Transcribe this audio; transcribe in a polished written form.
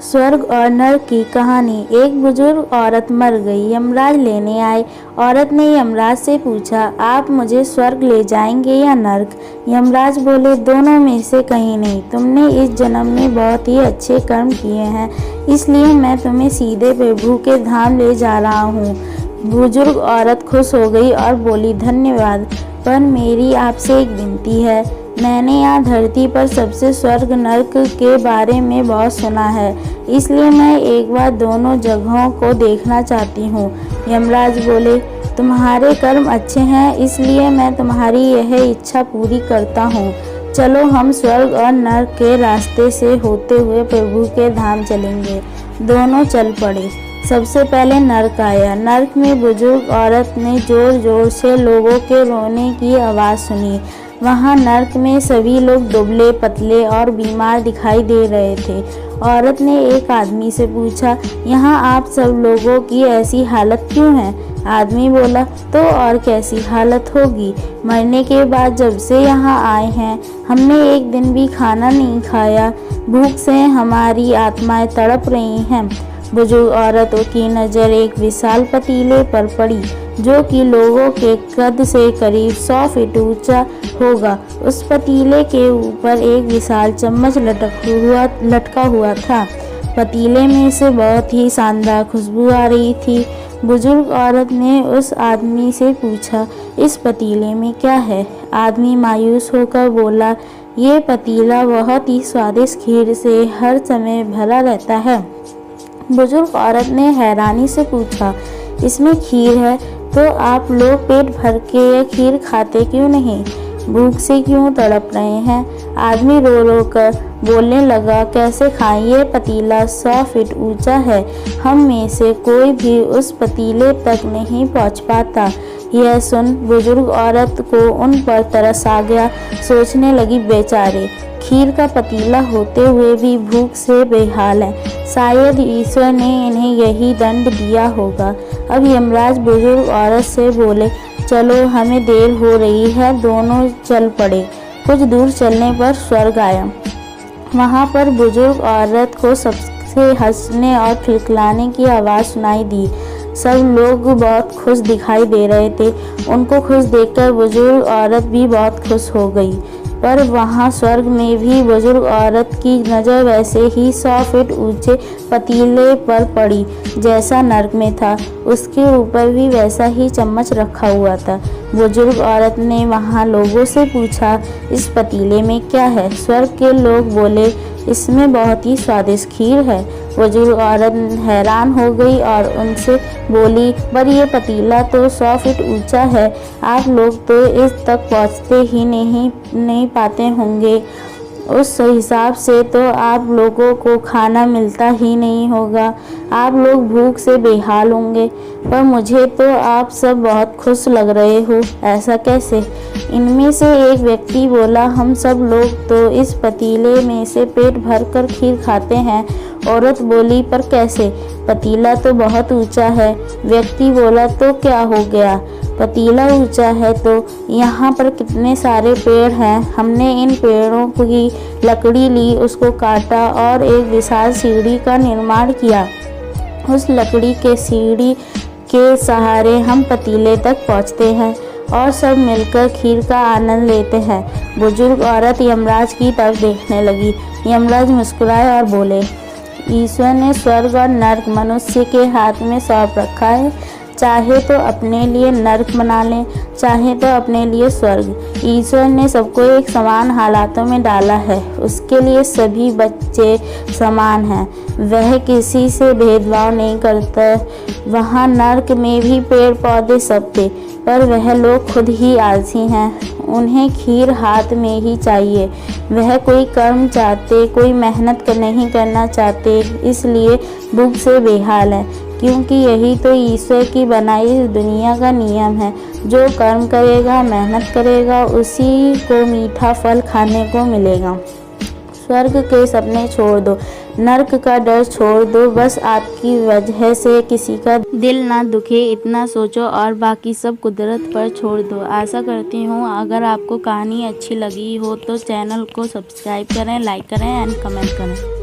स्वर्ग और नर्क की कहानी। एक बुजुर्ग औरत मर गई। यमराज लेने आए। औरत ने यमराज से पूछा, आप मुझे स्वर्ग ले जाएंगे या नर्क? यमराज बोले, दोनों में से कहीं नहीं। तुमने इस जन्म में बहुत ही अच्छे कर्म किए हैं, इसलिए मैं तुम्हें सीधे प्रभु के धाम ले जा रहा हूँ। बुजुर्ग औरत खुश हो गई और बोली, धन्यवाद, पर मेरी आपसे एक विनती है। मैंने यहाँ धरती पर सबसे स्वर्ग नर्क के बारे में बहुत सुना है, इसलिए मैं एक बार दोनों जगहों को देखना चाहती हूँ। यमराज बोले, तुम्हारे कर्म अच्छे हैं, इसलिए मैं तुम्हारी यह इच्छा पूरी करता हूँ। चलो हम स्वर्ग और नर्क के रास्ते से होते हुए प्रभु के धाम चलेंगे। दोनों चल पड़े। सबसे पहले नर्क आया। नर्क में बुजुर्ग औरत ने जोर जोर से लोगों के रोने की आवाज़ सुनी। वहाँ नर्क में सभी लोग दुबले पतले और बीमार दिखाई दे रहे थे। औरत ने एक आदमी से पूछा, यहाँ आप सब लोगों की ऐसी हालत क्यों है? आदमी बोला, तो और कैसी हालत होगी, मरने के बाद जब से यहाँ आए हैं हमने एक दिन भी खाना नहीं खाया। भूख से हमारी आत्माएं तड़प रही हैं। बुजुर्ग औरतों की नज़र एक विशाल पतीले पर पड़ी, जो कि लोगों के कद से करीब 100 फीट ऊंचा होगा। उस पतीले के ऊपर एक विशाल चम्मच लटका हुआ था। पतीले में से बहुत ही शानदार खुशबू आ रही थी। बुजुर्ग औरत ने उस आदमी से पूछा, इस पतीले में क्या है? आदमी मायूस होकर बोला, ये पतीला बहुत ही स्वादिष्ट खीर से हर समय भरा रहता है। बुजुर्ग औरत ने हैरानी से पूछा, इसमें खीर है तो आप लोग पेट भर के यह खीर खाते क्यों नहीं? भूख से क्यों तड़प रहे हैं? आदमी रो रो कर बोलने लगा, कैसे खाएं? ये पतीला 100 फीट ऊंचा है, हम में से कोई भी उस पतीले तक नहीं पहुंच पाता। यह सुन बुजुर्ग औरत को उन पर तरस आ गया। सोचने लगी, बेचारे खीर का पतीला होते हुए भी भूख से बेहाल हैं। शायद ईश्वर ने इन्हें यही दंड दिया होगा। अब यमराज बुजुर्ग औरत से बोले, चलो हमें देर हो रही है। दोनों चल पड़े। कुछ दूर चलने पर स्वर्ग आया। वहाँ पर बुजुर्ग औरत को सबसे हंसने और खिलखिलाने की आवाज़ सुनाई दी। सब लोग बहुत खुश दिखाई दे रहे थे। उनको खुश देखकर बुजुर्ग औरत भी बहुत खुश हो गई। पर वहाँ स्वर्ग में भी बुजुर्ग औरत की नज़र वैसे ही 100 फीट ऊंचे पतीले पर पड़ी जैसा नर्क में था। उसके ऊपर भी वैसा ही चम्मच रखा हुआ था। बुजुर्ग औरत ने वहाँ लोगों से पूछा, इस पतीले में क्या है? स्वर्ग के लोग बोले, इसमें बहुत ही स्वादिष्ट खीर है। बुजुर्ग औरत हैरान हो गई और उनसे बोली, पर यह पतीला तो 100 फीट ऊंचा है, आप लोग तो इस तक पहुंचते ही नहीं पाते होंगे। उस हिसाब से तो आप लोगों को खाना मिलता ही नहीं होगा, आप लोग भूख से बेहाल होंगे। पर मुझे तो आप सब बहुत खुश लग रहे हो, ऐसा कैसे? इनमें से एक व्यक्ति बोला, हम सब लोग तो इस पतीले में से पेट भर कर खीर खाते हैं। औरत बोली, पर कैसे? पतीला तो बहुत ऊंचा है। व्यक्ति बोला, तो क्या हो गया? पतीला ऊंचा है तो यहाँ पर कितने सारे पेड़ हैं। हमने इन पेड़ों की लकड़ी ली, उसको काटा और एक विशाल सीढ़ी का निर्माण किया। उस लकड़ी के सीढ़ी के सहारे हम पतीले तक पहुँचते हैं और सब मिलकर खीर का आनंद लेते हैं। बुजुर्ग औरत यमराज की तरफ देखने लगी। यमराज मुस्कुराए और बोले, ईश्वर ने स्वर्ग और नर्क मनुष्य के हाथ में सौंप रखा है। चाहे तो अपने लिए नर्क बना लें, चाहे तो अपने लिए स्वर्ग। ईश्वर ने सबको एक समान हालातों में डाला है। उसके लिए सभी बच्चे समान हैं। वह किसी से भेदभाव नहीं करता। वहाँ नर्क में भी पेड़ पौधे सब थे, पर वह लोग खुद ही आलसी हैं। उन्हें खीर हाथ में ही चाहिए। वह कोई कर्म चाहते, कोई मेहनत नहीं करना चाहते, इसलिए भूख से बेहाल है। क्योंकि यही तो ईश्वर की बनाई इस दुनिया का नियम है। जो कर्म करेगा, मेहनत करेगा, उसी को मीठा फल खाने को मिलेगा। स्वर्ग के सपने छोड़ दो, नर्क का डर छोड़ दो। बस आपकी वजह से किसी का दिल ना दुखे, इतना सोचो और बाकी सब कुदरत पर छोड़ दो। आशा करती हूँ अगर आपको कहानी अच्छी लगी हो तो चैनल को सब्सक्राइब करें, लाइक करें एंड कमेंट करें।